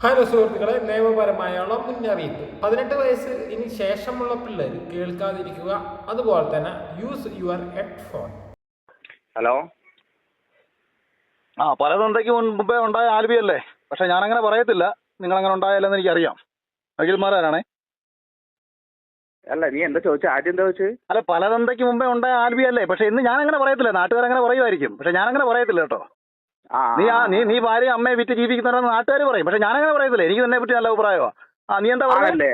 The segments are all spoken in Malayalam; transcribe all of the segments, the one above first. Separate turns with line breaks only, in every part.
ഹലോ സുഹൃത്തുക്കളെ, നിയമപരമായുള്ള മുന്നറിയിപ്പ്. 18 വയസ്സ് ഇനി ശേഷമുള്ള പിള്ളേർ കേൾക്കാതിരിക്കുക. അതുപോലെ തന്നെ യൂസ് യുവർ ഹെഡ്ഫോൺ.
ഹലോ,
പലതന്തയ്ക്ക് മുമ്പേ ഉണ്ടായ ആൽബി അല്ലേ? പക്ഷെ ഞാനങ്ങനെ പറയത്തില്ല. നിങ്ങളങ്ങനെ ഉണ്ടായാലെന്ന് എനിക്കറിയാം. അഖിൽമാരാണേ.
അല്ല, നീ എന്താ ചോദിച്ചു? ആദ്യം എന്താ ചോദിച്ചു?
അല്ല, പലതന്തയ്ക്ക് മുമ്പേ ഉണ്ടായ ആൽബി അല്ലേ? പക്ഷെ ഇന്ന് ഞാനങ്ങനെ പറയത്തില്ല. നാട്ടുകാരങ്ങനെ പറയുമായിരിക്കും, പക്ഷെ ഞാനങ്ങനെ പറയത്തില്ല കേട്ടോ. നീ ഭാര്യ അമ്മയെ വിറ്റ് ജീവിക്കുന്നവരെന്ന് നാട്ടുകാർ പറയും, പക്ഷെ ഞാനങ്ങനെ പറയത്തില്ല. എനിക്ക് നിന്നെ പറ്റി നല്ല അഭിപ്രായമാണ്. നീ എന്താ പറഞ്ഞല്ലേ?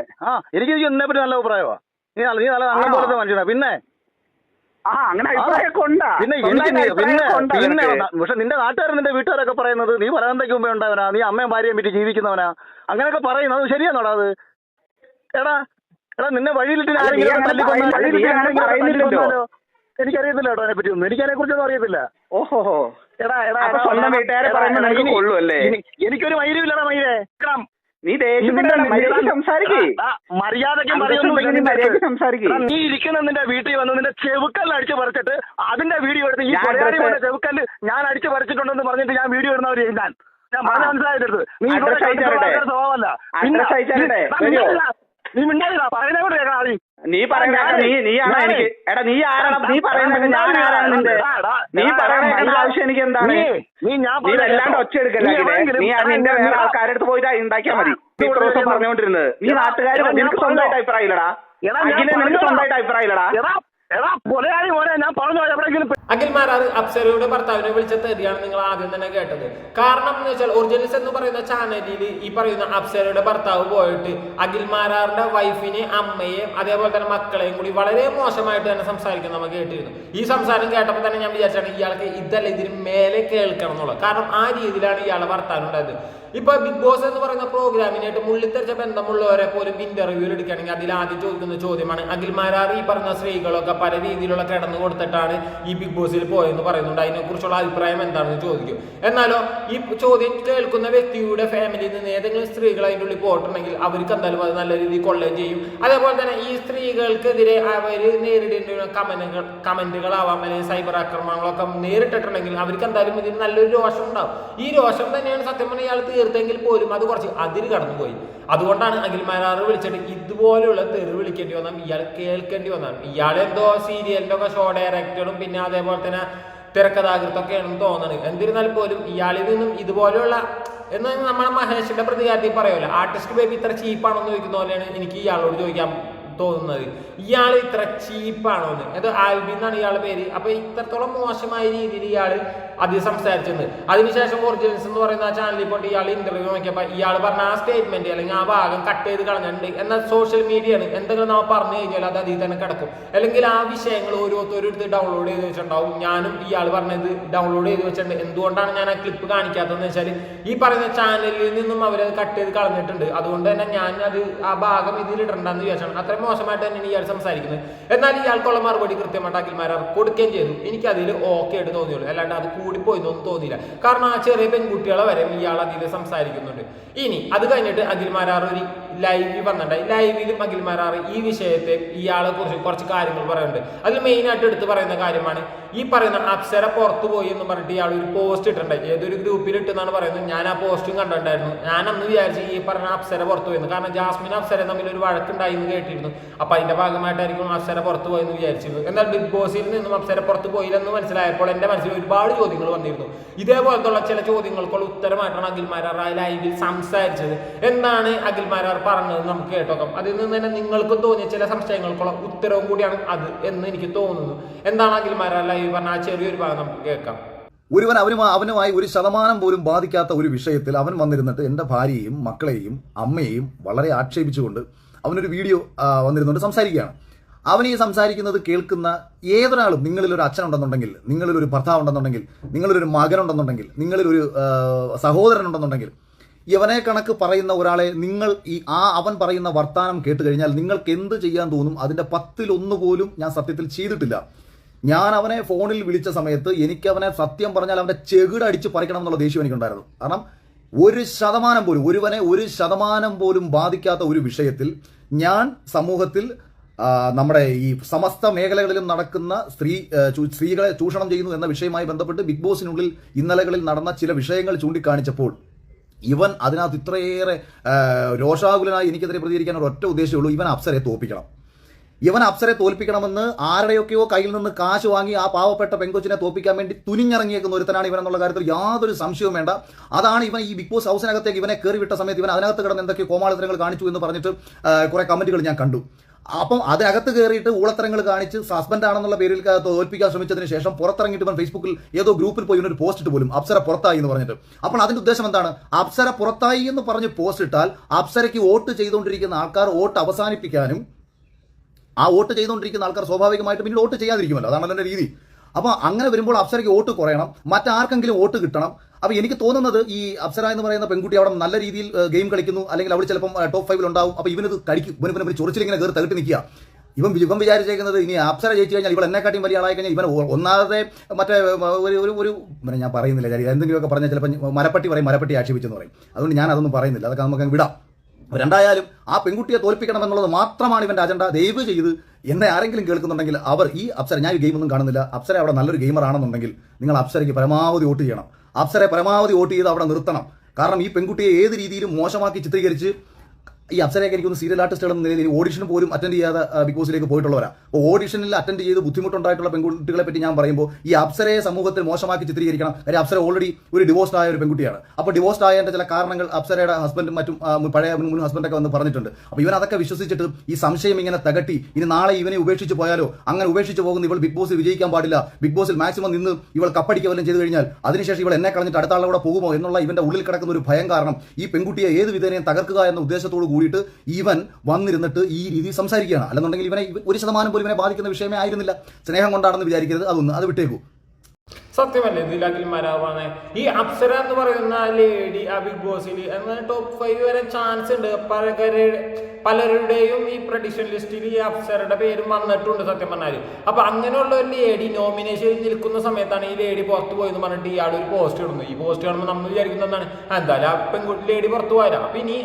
എനിക്ക് നിന്നെ പറ്റി നല്ല അഭിപ്രായമാണ്. നീ നല്ല അങ്ങനെ പോലത്തെ മനുഷ്യനാ. പിന്നെ പക്ഷെ നിന്റെ നാട്ടുകാരൻ നിന്റെ വീട്ടുകാരൊക്കെ പറയുന്നത് നീ പലതന്തയ്ക്ക് മുമ്പേ ഉണ്ടാവനാ, നീ അമ്മയും ഭാര്യയും വിറ്റ് ജീവിക്കുന്നവനാ, അങ്ങനെയൊക്കെ പറയുന്നത്. അത് ശരിയാണോടാ? അത് എടാ നിന്നെ വഴിയിലിട്ട് എനിക്കറിയത്തില്ല കേട്ടോ. അതിനെ പറ്റി ഒന്നും എനിക്കതിനെ കുറിച്ചൊന്നും അറിയത്തില്ല.
ഓഹോ, സ്വന്തം വീട്ടുകാരെ പറയുമ്പോൾ കൊള്ളു അല്ലേ?
എനിക്കൊരു മൈര്യമില്ലടാ മൈരേ.
നീ മര്യാദയ്ക്ക് സംസാരിക്കും.
നീ ഇരിക്കുന്ന നിന്റെ വീട്ടിൽ വന്ന് നിന്റെ ചെവുക്കല്ല് അടിച്ചു പറിച്ചിട്ട് അതിന്റെ വീഡിയോ എടുത്ത് ഈ ചെവുക്കല്ല് ഞാൻ അടിച്ചു പറിച്ചിട്ടുണ്ടെന്ന് പറഞ്ഞിട്ട് ഞാൻ വീഡിയോ ഇടുന്നവർ ഞാൻ പറഞ്ഞ മനസ്സിലായിട്ട് നീ സ്വഭാവമല്ല. നീ മിണ്ടാതില്ല, പറയുന്ന കൂടെ കേൾക്കാം.
നീ നീയാണ് എനിക്ക് എടാ നീ ആരാണ്? നീ പറയുന്നത് ഞാൻ ആരാണ്? നിന്റെ നീ പറയുന്ന ആവശ്യം എനിക്ക് എന്താണ്? നീ വല്ലാണ്ട് ഒച്ച എടുക്കല്ലേ? നീ നിന്റെ വേറെ ആൾക്കാരുടെ അടുത്ത് പോയിട്ട് ഉണ്ടാക്കിയാൽ മതി. ഇത്ര ദിവസം പറഞ്ഞുകൊണ്ടിരുന്നത് നീ നാട്ടുകാർ നിനക്ക് സ്വന്തമായിട്ട് അഭിപ്രായം ഇല്ലടാ. നിനക്ക് സ്വന്തമായിട്ട് അഭിപ്രായം ഇല്ലടാ.
അഖിൽമാരാർ അപ്സരയുടെ ഭർത്താവിനെ വിളിച്ച തെറിയാണ് നിങ്ങൾ ആദ്യം തന്നെ കേട്ടത്. കാരണം എന്ന് വെച്ചാൽ ഒറിജിനൽസ് എന്ന് പറയുന്ന ചാനലിൽ ഈ പറയുന്ന അപ്സരയുടെ ഭർത്താവ് പോയിട്ട് അഖിൽമാരാറിന്റെ വൈഫിനെ, അമ്മയെ, അതേപോലെ തന്നെ മക്കളെയും കൂടി വളരെ മോശമായിട്ട് തന്നെ സംസാരിക്കുന്നത് നമ്മൾ കേട്ടിരുന്നു. ഈ സംസാരം കേട്ടപ്പോൾ തന്നെ ഞാൻ വിചാരിച്ചാണ് ഇയാൾക്ക് ഇതല്ല ഇതിന് മേലെ കേൾക്കണം എന്നുള്ളത്. കാരണം ആ രീതിയിലാണ് ഇയാളുടെ ഭർത്താവ് ഉണ്ടായത്. ഇപ്പൊ ബിഗ് ബോസ് എന്ന് പറയുന്ന പ്രോഗ്രാമിനായിട്ട് മുള്ളിത്തെറിച്ച ബന്ധമുള്ളവരെ പോലും ഇന്റർവ്യൂ എടുക്കുകയാണെങ്കിൽ അതിൽ ആദ്യം ചോദിക്കുന്ന ചോദ്യമാണ് അഖിൽമാരാർ ഈ പറഞ്ഞ സ്ത്രീകളൊക്കെ പല രീതിയിലുള്ള കിടന്നു കൊടുത്തിട്ടാണ് ഈ ബിഗ് ബോസിൽ പോയെന്ന് പറയുന്നുണ്ട്, അതിനെക്കുറിച്ചുള്ള അഭിപ്രായം എന്താണെന്ന് ചോദിക്കും. എന്നാലോ ഈ ചോദ്യം കേൾക്കുന്ന വ്യക്തിയുടെ ഫാമിലിയിൽ നിന്ന് ഏതെങ്കിലും സ്ത്രീകൾ അതിൻ്റെ ഉള്ളിൽ പോയിട്ടുണ്ടെങ്കിൽ അവർക്ക് എന്തായാലും അത് നല്ല രീതിയിൽ കൊള്ളുകയും ചെയ്യും. അതേപോലെ തന്നെ ഈ സ്ത്രീകൾക്കെതിരെ അവർ നേരിടേണ്ട കമന്റുകളാവാം, അല്ലെങ്കിൽ സൈബർ ആക്രമണങ്ങളൊക്കെ നേരിട്ടിട്ടുണ്ടെങ്കിൽ അവർക്ക് എന്തായാലും ഇതിന് നല്ലൊരു രോഷം ഉണ്ടാവും. ഈ രോഷം തന്നെയാണ് സത്യം പറഞ്ഞാൽ ഇയാൾ തീർത്തെങ്കിൽ പോലും അത് കുറച്ച് അതിര് കടന്നുപോയി. അതുകൊണ്ടാണ് അഖിൽമാരാർ വിളിച്ചിട്ട് ഇതുപോലെയുള്ള തെറി വിളിക്കേണ്ടി വന്നാൽ ഇയാൾ കേൾക്കേണ്ടി വന്നതാണ്. ഇയാൾ എന്തോ സീരിയലിന്റെ ഒക്കെ ഷോ ഡയറക്ടറും പിന്നെ അതേപോലെ തന്നെ തിരക്കഥാകൃത്തൊക്കെയാണെന്ന് തോന്നുന്നത്. എന്നിരുന്നാൽ പോലും ഇയാളിൽ നിന്നും ഇതുപോലെയുള്ള എന്ന് നമ്മുടെ മഹേഷിന്റെ പ്രതികാരത്തിൽ പറയുമല്ലോ, ആർട്ടിസ്റ്റ് ബേബി ഇത്ര ചീപ്പാണെന്ന് ചോദിക്കുന്ന പോലെയാണ് എനിക്ക് ഇയാളോട് ചോദിക്കാൻ തോന്നുന്നത്. ഇയാൾ ഇത്ര ചീപ്പാണോ എന്ന്. അത് ആൽബി എന്നാണ് ഇയാളുടെ പേര്. അപ്പൊ ഇത്രത്തോളം മോശമായ രീതിയിൽ ഇയാൾ അത് സംസാരിച്ചത്. അതിനുശേഷം ഒറിജിനൽസ് എന്ന് പറയുന്ന ആ ചാനലിൽ പോയിട്ട് ഇയാൾ ഇന്റർവ്യൂ നോക്കിയപ്പോൾ ഇയാൾ പറഞ്ഞ ആ സ്റ്റേറ്റ്മെന്റ് അല്ലെങ്കിൽ ആ ഭാഗം കട്ട് ചെയ്ത് കളഞ്ഞിട്ടുണ്ട്. എന്നാൽ സോഷ്യൽ മീഡിയയാണ്, എന്തെങ്കിലും നമ്മൾ പറഞ്ഞു കഴിഞ്ഞാൽ അത് അതിൽ തന്നെ കിടക്കും. അല്ലെങ്കിൽ ആ വിഷയങ്ങൾ ഓരോരുത്തരെടുത്ത് ഡൗൺലോഡ് ചെയ്ത് വെച്ചിട്ടുണ്ടാവും. ഞാനും ഇയാൾ പറഞ്ഞത് ഡൗൺലോഡ് ചെയ്ത് വെച്ചിട്ടുണ്ട്. എന്തുകൊണ്ടാണ് ഞാൻ ആ ക്ലിപ്പ് കാണിക്കാത്തതെന്ന് വെച്ചാൽ ഈ പറയുന്ന ചാനലിൽ നിന്നും അവരത് കട്ട് ചെയ്ത് കളഞ്ഞിട്ടുണ്ട്. അതുകൊണ്ട് തന്നെ ഞാൻ അത് ആ ഭാഗം ഇതിൽ ഇടണ്ടെന്ന് വിചാരിച്ചാണ്. അത്രയും മോശമായിട്ട് തന്നെയാണ് ഇയാൾ സംസാരിക്കുന്നത്. എന്നാൽ ഇയാൾക്കുള്ള മറുപടി കൃത്യമായിട്ട് അഖിൽമാരാർ കൊടുക്കുകയും ചെയ്തു. എനിക്കതിൽ ഓക്കെ ആയിട്ട് തോന്നിയുള്ളൂ, അല്ലാണ്ട് അത് കൂടിപ്പോയിന്നൊന്നും തോന്നിയില്ല. കാരണം ആ ചെറിയ പെൺകുട്ടികളെ വരെ ഇയാൾ അതിൽ സംസാരിക്കുന്നുണ്ട്. ഇനി അത് കഴിഞ്ഞിട്ട് അഖിൽമാരാർ ഒരു ലൈവിൽ വന്നിട്ടുണ്ടായി. ലൈവിലും അഖിൽമാരാർ ഈ വിഷയത്തെ ഇയാളെ കുറിച്ച് കുറച്ച് കാര്യങ്ങൾ പറയുന്നുണ്ട്. അതിൽ മെയിനായിട്ട് എടുത്ത് പറയുന്ന കാര്യമാണ് ഈ പറയുന്ന അപ്സര പുറത്തു പോയി എന്ന് പറഞ്ഞിട്ട് ഇയാൾ ഒരു പോസ്റ്റ് ഇട്ടിട്ടുണ്ടായി. ഏതൊരു ഗ്രൂപ്പിൽ ഇട്ടെന്നാണ് പറയുന്നത്. ഞാൻ ആ പോസ്റ്റും കണ്ടിട്ടുണ്ടായിരുന്നു. ഞാൻ അന്ന് വിചാരിച്ചു ഈ പറഞ്ഞ അപ്സര പുറത്തു പോയെന്ന്. കാരണം ജാസ്മിൻ അപ്സര തമ്മിൽ ഒരു വഴക്കുണ്ടായി എന്ന് കേട്ടിരുന്നു. അപ്പൊ അതിന്റെ ഭാഗമായിട്ടായിരിക്കും അപ്സര പുറത്തു പോയെന്ന് വിചാരിച്ചിരുന്നു. എന്നാൽ ബിഗ് ബോസിൽ നിന്നും അപ്സര പുറത്തു പോയില്ലെന്ന് മനസ്സിലായപ്പോൾ എന്റെ മനസ്സിൽ ഒരുപാട് ചോദ്യങ്ങൾ വന്നിരുന്നു. ഇതേപോലത്തുള്ള ചില ചോദ്യങ്ങൾക്കുള്ള ഉത്തരമായിട്ടാണ് അഖിൽമാരാർ ആ ലൈവിൽ സംസാരിച്ചത്. എന്താണ് അഖിൽമാരാർ പറഞ്ഞത് നമുക്ക് കേട്ടോക്കാം. അതിൽ നിന്ന് തന്നെ നിങ്ങൾക്കും തോന്നിയ ചില സംശയങ്ങൾക്കുള്ള ഉത്തരവും കൂടിയാണ് അത് എന്ന് എനിക്ക് തോന്നുന്നു. എന്താണ് അഖിൽമാരാർ ലൈവ് പറഞ്ഞ ആ ചെറിയൊരു ഭാഗം നമുക്ക് കേൾക്കാം.
അവനുമായി 1% പോലും ബാധിക്കാത്ത ഒരു വിഷയത്തിൽ അവൻ വന്നിരുന്നിട്ട് എൻ്റെ ഭാര്യയെയും മക്കളെയും അമ്മയെയും വളരെ ആക്ഷേപിച്ചുകൊണ്ട് അവനൊരു വീഡിയോ വന്നിരുന്നുകൊണ്ട് സംസാരിക്കുകയാണ്. അവൻ ഈ സംസാരിക്കുന്നത് കേൾക്കുന്ന ഏതൊരാളും, നിങ്ങളിലൊരു അച്ഛനുണ്ടെന്നുണ്ടെങ്കിൽ, നിങ്ങളിലൊരു ഭർത്താവ് ഉണ്ടെന്നുണ്ടെങ്കിൽ, നിങ്ങളിലൊരു മകനുണ്ടെന്നുണ്ടെങ്കിൽ, നിങ്ങളിലൊരു സഹോദരൻ ഉണ്ടെന്നുണ്ടെങ്കിൽ, ഇവനെ കണക്ക് പറയുന്ന ഒരാളെ നിങ്ങൾ അവൻ പറയുന്ന വർത്താനം കേട്ട് കഴിഞ്ഞാൽ നിങ്ങൾക്ക് എന്ത് ചെയ്യാൻ തോന്നും? അതിന്റെ 10-1 പോലും ഞാൻ സത്യത്തിൽ ചെയ്തിട്ടില്ല. ഞാൻ അവനെ ഫോണിൽ വിളിച്ച സമയത്ത് എനിക്ക് അവനെ സത്യം പറഞ്ഞാൽ അവന്റെ ചെകിടടിച്ച് പറിക്കണം എന്നുള്ള ദേഷ്യം എനിക്കുണ്ടായിരുന്നു. കാരണം 1% പോലും, ഒരുവനെ 1% പോലും ബാധിക്കാത്ത ഒരു വിഷയത്തിൽ ഞാൻ സമൂഹത്തിൽ നമ്മുടെ ഈ സമസ്ത മേഖലകളിലും നടക്കുന്ന സ്ത്രീകളെ ചൂഷണം ചെയ്യുന്നു എന്ന വിഷയവുമായി ബന്ധപ്പെട്ട് ബിഗ് ബോസിനുള്ളിൽ ഇന്നലകളിൽ നടന്ന ചില വിഷയങ്ങൾ ചൂണ്ടിക്കാണിച്ചപ്പോൾ ഇവൻ അതിനകത്ത് ഇത്രയേറെ രോഷാകുലനായി എനിക്കെതിരെ പ്രതികരിക്കാൻ ഒരൊറ്റ ഉദ്ദേശമുള്ളൂ, ഇവൻ അപ്സരയെ തോൽപ്പിക്കണം. ഇവൻ അപ്സരെ തോൽപ്പിക്കണമെന്ന് ആരുടെയൊക്കെയോ കയ്യിൽ നിന്ന് കാശ് വാങ്ങി ആ പാവപ്പെട്ട പെങ്കൊച്ചിനെ തോൽപ്പിക്കാൻ വേണ്ടി തുനിഞ്ഞിറങ്ങിയേക്കുന്ന ഒരുത്തനാണ് ഇവൻ എന്നുള്ള കാര്യത്തിൽ യാതൊരു സംശയവും വേണ്ട. അതാണ് ഇവൻ ഈ ബിഗ് ബോസ് ഹൗസിനകത്തേക്ക് ഇവനെ കയറി വിട്ട സമയത്ത് ഇവൻ അതിനകത്ത് കിടന്ന് എന്തൊക്കെയോ കോമാളിത്തരങ്ങൾ കാണിച്ചു എന്ന് പറഞ്ഞിട്ട് കുറെ കമന്റുകൾ ഞാൻ കണ്ടു. അപ്പം അതിനകത്ത് കയറിയിട്ട് ഊളത്തരങ്ങൾ കാണിച്ച് ഹസ്ബൻഡാണെന്നുള്ള പേരിൽ തോൽപ്പിക്കാൻ ശ്രമിച്ചതിന് ശേഷം പുറത്തിറങ്ങിയിട്ട് ഇവൻ ഫേസ്ബുക്കിൽ ഏതോ ഗ്രൂപ്പിൽ പോയി ഒരു പോസ്റ്റ് ഇട്ട് പോലും അപ്സര പുറത്തായി എന്ന് പറഞ്ഞിട്ട്. അപ്പോൾ അതിന്റെ ഉദ്ദേശം എന്താണ്? അപ്സര പുറത്തായി എന്ന് പറഞ്ഞ് പോസ്റ്റ് ഇട്ടാൽ അപ്സരയ്ക്ക് വോട്ട് ചെയ്തുകൊണ്ടിരിക്കുന്ന ആൾക്കാർ വോട്ട് അവസാനിപ്പിക്കാനും ആ വോട്ട് ചെയ്തുകൊണ്ടിരിക്കുന്ന ആൾക്കാർ സ്വാഭാവികമായിട്ട് പിന്നീട് വോട്ട് ചെയ്യാതിരിക്കുമല്ലോ, അതാണല്ലോ എൻ്റെ രീതി. അപ്പോൾ അങ്ങനെ വരുമ്പോൾ അപ്സരയ്ക്ക് വോട്ട് കുറയണം, മറ്റാർക്കെങ്കിലും വോട്ട് കിട്ടണം. അപ്പോൾ എനിക്ക് തോന്നുന്നത് ഈ അപ്സര എന്ന് പറയുന്ന പെൺകുട്ടി അവിടെ നല്ല രീതിയിൽ ഗെയിം കളിക്കുന്നു, അല്ലെങ്കിൽ അവിടെ ചിലപ്പം ടോപ്പ് 5 ഉണ്ടാവും. അപ്പോൾ ഇവനത് കഴിക്കും, ഇവന് ചൊറിച്ചിലിങ്ങനെ കയറി തകിട്ട് നിൽക്കുക. ഇവൻ വിചാരിച്ചേക്കുന്നത് ഇനി അപ്സര ജയിച്ചു കഴിഞ്ഞാൽ ഇവൾ എന്നെക്കാട്ടിയും വലിയ ആളായി കഴിഞ്ഞാൽ ഇവൻ ഒന്നാമത്തെ മറ്റേ ഒരു ഞാൻ പറയുന്നില്ല, എന്തെങ്കിലുമൊക്കെ പറഞ്ഞാൽ ചിലപ്പോൾ മരപ്പട്ടി ആക്ഷേപിച്ചെന്ന് പറയും. അതുകൊണ്ട് ഞാൻ അതൊന്നും പറയുന്നില്ല, അതൊക്കെ നമുക്ക് വിടാം. രണ്ടായാലും ആ പെൺകുട്ടിയെ തോൽപ്പിക്കണം എന്നുള്ളത് മാത്രമാണ് ഇവന്റെ അജണ്ട. ദയവ് ചെയ്ത് എന്നെ ആരെങ്കിലും കേൾക്കുന്നുണ്ടെങ്കിൽ അവർ ഈ അപ്സര, ഞാൻ ഈ ഗെയിമൊന്നും കാണുന്നില്ല, അപ്സര അവിടെ നല്ലൊരു ഗെയിമർ ആണെന്നുണ്ടെങ്കിൽ നിങ്ങൾ അപ്സരയ്ക്ക് പരമാവധി വോട്ട് ചെയ്യണം. അപ്സരയെ പരമാവധി വോട്ട് ചെയ്ത് അവിടെ നിർത്തണം. കാരണം ഈ പെൺകുട്ടിയെ ഏത് രീതിയിലും മോശമാക്കി ചിത്രീകരിച്ച് ഈ അപ്സരയൊക്കെ എനിക്കൊന്ന് സീരിയൽ ആർട്ടിസ്റ്റുകൾ എന്ന നിലയിൽ ഓഡിഷൻ പോലും അറ്റൻഡ് ചെയ്യാതെ ബിഗ് ബോസിലേക്ക് പോയിട്ടുള്ളവരാ. അപ്പോൾ ഓഡിഷനിൽ അറ്റൻഡ് ചെയ്ത് ബുദ്ധിമുട്ടുണ്ടായിട്ടുള്ള പെൺകുട്ടികളെ പറ്റി ഞാൻ പറയുമ്പോൾ ഈ അപ്സരയെ സമൂഹത്തിൽ മോശമാക്കി ചിത്രീകരിക്കണം. കാര്യം അപ്സര ഓൾറെഡി ഒരു ഡിവോഴ്സ്ഡ് ആയ ഒരു പെൺകുട്ടിയാണ്. അപ്പോൾ ഡിവോഴ്സ്ഡ് ആയതിന്റെ ചില കാരണങ്ങൾ അപ്സരയുടെ ഹസ്ബൻഡും മറ്റും പഴയ മുൻ ഹസ്ബൻഡൊക്കെ വന്ന് പറഞ്ഞിട്ടുണ്ട്. അപ്പോൾ ഇവൻ അതൊക്കെ വിശ്വസിച്ചിട്ട് ഈ സംശയം ഇങ്ങനെ തകട്ടി ഇനി നാളെ ഇവനെ ഉപേക്ഷിച്ച് പോയാലോ, അങ്ങനെ ഉപേക്ഷിച്ച് പോകുന്ന ഇവൾ ബിഗ് ബോസിൽ വിജയിക്കാൻ പാടില്ല, ബിഗ് ബോസിൽ മാക്സിമം നിന്ന് ഇവൾ കപ്പടിക്കുക വല്ലതും ചെയ്തു കഴിഞ്ഞാൽ അതിനുശേഷം ഇവൾ എന്നെ കളഞ്ഞിട്ട് അടുത്ത ആളുടെ പോകുമോ എന്നുള്ള ഇവന്റെ ഉള്ളിൽ കിടക്കുന്ന ഒരു ഭയം കാരണം ഈ പെൺകുട്ടിയെ ഏത് വിധേനയും തകർക്കുക എന്ന ഉദ്ദേശത്തോട് കൂടിയിട്ട് ഇവൻ വന്നിരുന്നിട്ട് ഈ രീതി സംസാരിക്കുകയാണ്. അല്ലെന്നുണ്ടെങ്കിൽ ഇവനെ 1% പോലും ഇവനെ ബാധിക്കുന്ന വിഷയമേ ആയിരുന്നില്ല. സ്നേഹം കൊണ്ടാണെന്ന് വിചാരിക്കരുത്, അത് വിട്ടേക്കൂ.
സത്യമല്ലേ ഇതിലാക്കിൽമാരാവാണ്. ഈ അപ്സര എന്ന് പറയുന്ന ലേഡി ആ ബിഗ് ബോസിൽ എന്നാൽ ടോപ്പ് 5 വരെ ചാൻസ് ഉണ്ട്. പലരുടെയും ഈ പ്രഡിക്ഷൻ ലിസ്റ്റിൽ ഈ അപ്സരയുടെ പേരും വന്നിട്ടുണ്ട് സത്യം പറഞ്ഞാല്. അപ്പൊ അങ്ങനെയുള്ള ഒരു ലേഡി നോമിനേഷനിൽ നിൽക്കുന്ന സമയത്താണ് ഈ ലേഡി പുറത്തു പോയെന്ന് പറഞ്ഞിട്ട് ഇയാൾ ഒരു പോസ്റ്റ് ഇടുന്നു. ഈ പോസ്റ്റ് കാണുമ്പോൾ നമ്മൾ വിചാരിക്കുന്നത് എന്താണ്, എന്തായാലും ആ പെൺകുട്ടി ലേഡി പുറത്തു പോയാലോ, അപ്പൊ ഇനി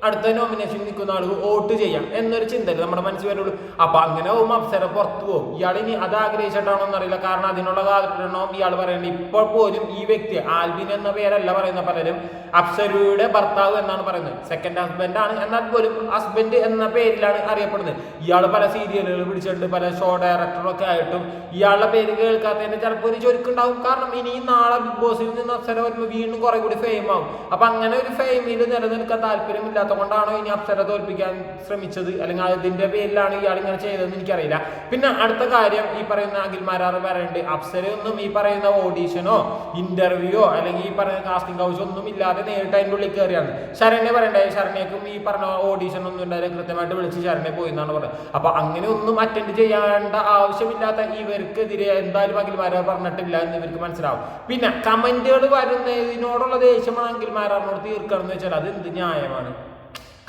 അടുത്ത നോമിനേഷൻ നിൽക്കുന്ന ആൾക്ക് വോട്ട് ചെയ്യാം എന്നൊരു ചിന്തയില്ല നമ്മുടെ മനസ്സിൽ വരുള്ളൂ. അപ്പൊ അങ്ങനെ പോകുമ്പോൾ അപ്സര പുറത്തു പോകും. ഇയാൾ ഇനി അത് ആഗ്രഹിച്ചിട്ടാണോ എന്നറിയില്ല. കാരണം അതിനുള്ള കാരണവും ഇയാൾ പറയേണ്ടത്. ഇപ്പോൾ പോലും ഈ വ്യക്തി ആൽബിൻ എന്ന പേരല്ല പറയുന്ന പലരും അപ്സരയുടെ ഭർത്താവ് എന്നാണ് പറയുന്നത്. സെക്കൻഡ് ഹസ്ബൻഡ് ആണ്, എന്നാൽ പോലും ഹസ്ബൻഡ് എന്ന പേരിലാണ് അറിയപ്പെടുന്നത്. ഇയാൾ പല സീരിയലുകൾ പിടിച്ചിട്ടുണ്ട്, പല ഷോ ഡയറക്ടറൊക്കെ ആയിട്ടും ഇയാളുടെ പേര് കേൾക്കാത്തതിന് ചിലപ്പോൾ ഒരു ചൊരുക്കുണ്ടാവും. കാരണം ഇനി നാളെ ബിഗ് ബോസിൽ നിന്ന് അപ്സര വരുമ്പോൾ വീണ്ടും കുറെ കൂടി ഫെയിം ആവും. അപ്പൊ അങ്ങനെ ഒരു ഫെയിമിൽ നിലനിൽക്കാൻ താല്പര്യമില്ലാത്ത കൊണ്ടാണോ ഇനി അപ്സര തോൽപ്പിക്കാൻ ശ്രമിച്ചത്, അല്ലെങ്കിൽ അതിന്റെ പേരിലാണ് ഇയാൾ ഇങ്ങനെ ചെയ്തതെന്ന് എനിക്കറിയില്ല. പിന്നെ അടുത്ത കാര്യം ഈ പറയുന്ന അഖിൽമാരാർ പറയുന്നുണ്ട്, അപ്സരയൊന്നും ഈ പറയുന്ന ഓഡീഷനോ ഇന്റർവ്യൂയോ അല്ലെങ്കിൽ ഈ പറയുന്ന കാസ്റ്റിംഗ് ഹൗസ് ഒന്നും ഇല്ലാതെ നേരിട്ട് അതിൻ്റെ ഉള്ളിൽ കയറിയാണ്. ശരണ്യ പറയണ്ടേ, ശരണ്യക്കും ഈ പറഞ്ഞ ഓഡീഷൻ ഒന്നും ഉണ്ടായാലും കൃത്യമായിട്ട് വിളിച്ച് ശരണ്യ പോയി എന്നാണ് പറയുന്നത്. അപ്പൊ അങ്ങനെ ഒന്നും അറ്റൻഡ് ചെയ്യേണ്ട ആവശ്യമില്ലാത്ത ഇവർക്കെതിരെ എന്തായാലും അഖിൽമാരാർ പറഞ്ഞിട്ടില്ല എന്ന് ഇവർക്ക് മനസ്സിലാവും. പിന്നെ കമന്റുകൾ വരുന്നതിനോടുള്ള ദേഷ്യമാണ് അഖിൽമാരാറിനോട് തീർക്കണം എന്ന് വെച്ചാൽ അത് എന്ത് ന്യായമാണ്?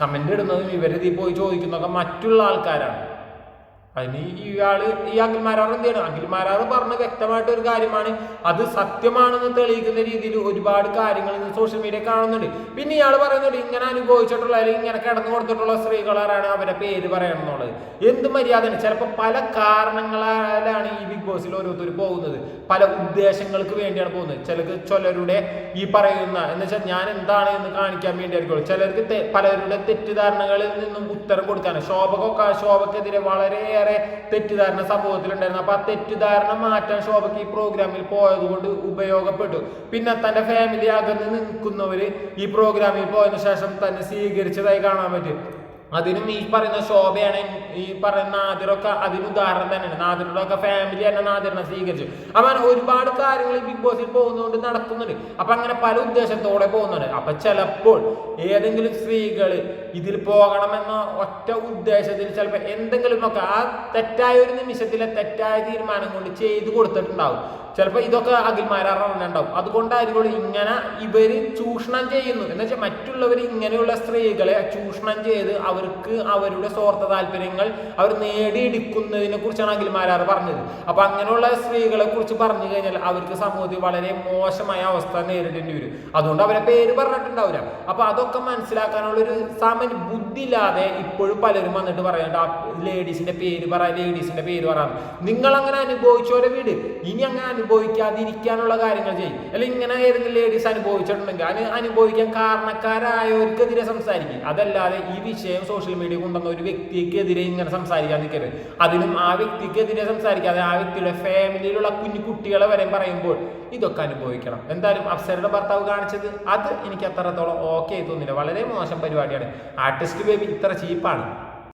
കമന്റ് ഇടുന്നതും ഇവരിത് പോയി ചോദിക്കുന്നതൊക്കെ മറ്റുള്ള ആൾക്കാരാണ്. അതിന് ഈ അഖിൽമാരാർ എന്ത് ചെയ്യണം? അഖിൽമാരാർ പറഞ്ഞ വ്യക്തമായിട്ട് ഒരു കാര്യമാണ്, അത് സത്യമാണെന്ന് തെളിയിക്കുന്ന രീതിയിൽ ഒരുപാട് കാര്യങ്ങൾ ഇന്ന് സോഷ്യൽ മീഡിയ കാണുന്നുണ്ട്. പിന്നെ ഇയാൾ പറയുന്നുണ്ട് ഇങ്ങനെ അനുഭവിച്ചിട്ടുള്ള അല്ലെങ്കിൽ ഇങ്ങനെ കിടന്നു കൊടുത്തിട്ടുള്ള സ്ത്രീകളാണ് അവരുടെ പേര് പറയണം എന്നുള്ളത്. എന്ത് മര്യാദയാണ്? ചിലപ്പോൾ പല കാരണങ്ങളാലാണ് ഈ ബിഗ് ബോസിൽ ഓരോരുത്തർ പോകുന്നത്, പല ഉദ്ദേശങ്ങൾക്ക് വേണ്ടിയാണ് പോകുന്നത്. ചിലരുടെ ഈ പറയുന്ന എന്ന് വെച്ചാൽ ഞാൻ എന്താണ് എന്ന് കാണിക്കാൻ വേണ്ടിയായിരിക്കും. ചിലർക്ക് പലരുടെ തെറ്റിദ്ധാരണകളിൽ നിന്നും ഉത്തരം കൊടുക്കാനാണ്. ശോഭക്കെതിരെ വളരെ തെറ്റിദ്ധാരണ സമൂഹത്തിലുണ്ടായിരുന്നു. അപ്പൊ ആ തെറ്റിദ്ധാരണ മാറ്റാൻ ശോഭയ്ക്ക് ഈ പ്രോഗ്രാമിൽ പോയത് കൊണ്ട് ഉപയോഗപ്പെട്ടു. പിന്നെ തന്റെ ഫാമിലി അകന്ന് നിൽക്കുന്നവര് ഈ പ്രോഗ്രാമിൽ പോയതിനു ശേഷം തന്നെ സ്വീകരിച്ചതായി കാണാൻ പറ്റും. അതിനും ഈ പറയുന്ന ശോഭയാണ് ഈ പറയുന്ന നാദിറൊക്കെ അതിന് ഉദാഹരണം തന്നെയാണ്. നാദിറുടെ ഒക്കെ ഫാമിലി തന്നെ നാദിറിനെ സ്വീകരിച്ചു. അപ്പൊ ഒരുപാട് കാര്യങ്ങൾ ബിഗ് ബോസിൽ പോകുന്നതുകൊണ്ട് നടക്കുന്നുണ്ട്. അപ്പൊ അങ്ങനെ പല ഉദ്ദേശത്തോടെ പോകുന്നുണ്ട്. അപ്പൊ ചിലപ്പോൾ ഏതെങ്കിലും സ്ത്രീകൾ ഇതിൽ പോകണമെന്ന ഒറ്റ ഉദ്ദേശത്തിൽ ചിലപ്പോൾ എന്തെങ്കിലുമൊക്കെ ആ തെറ്റായ ഒരു നിമിഷത്തിലെ തെറ്റായ തീരുമാനം കൊണ്ട് ചെയ്തു കൊടുത്തിട്ടുണ്ടാവും. ചിലപ്പോൾ ഇതൊക്കെ അഖിൽമാരാർ അറിഞ്ഞിട്ടുണ്ടാവും. അതുകൊണ്ടായിരിക്കും ഇങ്ങനെ ഇവര് ചൂഷണം ചെയ്യുന്നു എന്ന് വെച്ചാൽ മറ്റുള്ളവർ ഇങ്ങനെയുള്ള സ്ത്രീകളെ ചൂഷണം ചെയ്ത് അവർക്ക് അവരുടെ സ്വാർത്ഥ താല്പര്യങ്ങൾ അവർ നേടിയെടുക്കുന്നതിനെ കുറിച്ചാണ് അഖിൽമാരാർ പറഞ്ഞത്. അപ്പൊ അങ്ങനെയുള്ള സ്ത്രീകളെ കുറിച്ച് പറഞ്ഞു കഴിഞ്ഞാൽ അവർക്ക് സമൂഹത്തിൽ വളരെ മോശമായ അവസ്ഥ നേരിടേണ്ടി വരും. അതുകൊണ്ട് അവരെ പേര് പറഞ്ഞിട്ടുണ്ടാവില്ല. അപ്പൊ അതൊക്കെ മനസ്സിലാക്കാനുള്ളൊരു സാമാന്യ ബുദ്ധി ഇല്ലാതെ ഇപ്പോഴും പലരും വന്നിട്ട് പറയുന്നുണ്ട് ലേഡീസിന്റെ പേര് പറയാം. നിങ്ങൾ അങ്ങനെ അനുഭവിച്ചോരെ വീട്, ഇനി അങ്ങനെ അനുഭവിക്കാതിരിക്കാനുള്ള കാര്യങ്ങൾ ചെയ്യും. അല്ലെങ്കിൽ ഇങ്ങനെ ഏതെങ്കിലും ലേഡീസ് അനുഭവിച്ചിട്ടുണ്ടെങ്കിൽ അതിന് അനുഭവിക്കാൻ കാരണക്കാരായവർക്കെതിരെ സംസാരിക്കും. അതല്ലാതെ ഈ വിഷയം സോഷ്യൽ മീഡിയ കൊണ്ടുവന്ന ഒരു വ്യക്തിക്കെതിരെ ഇങ്ങനെ സംസാരിക്കാൻ നിൽക്കരുത്. അതിനും ആ വ്യക്തിക്കെതിരെ സംസാരിക്കാതെ ആ വ്യക്തിയുടെ ഫാമിലിയിലുള്ള കുഞ്ഞു കുട്ടികളെ വരെ പറയുമ്പോൾ ഇതൊക്കെ അനുഭവിക്കണം. എന്തായാലും അപ്സരയുടെ ഭർത്താവ് കാണിച്ചത് അത് എനിക്ക് അത്രത്തോളം ഓക്കെ തോന്നില്ല. വളരെ മോശം പരിപാടിയാണ്. ആർട്ടിസ്റ്റ് ബേബി ഇത്ര ചീപ്പാണ്.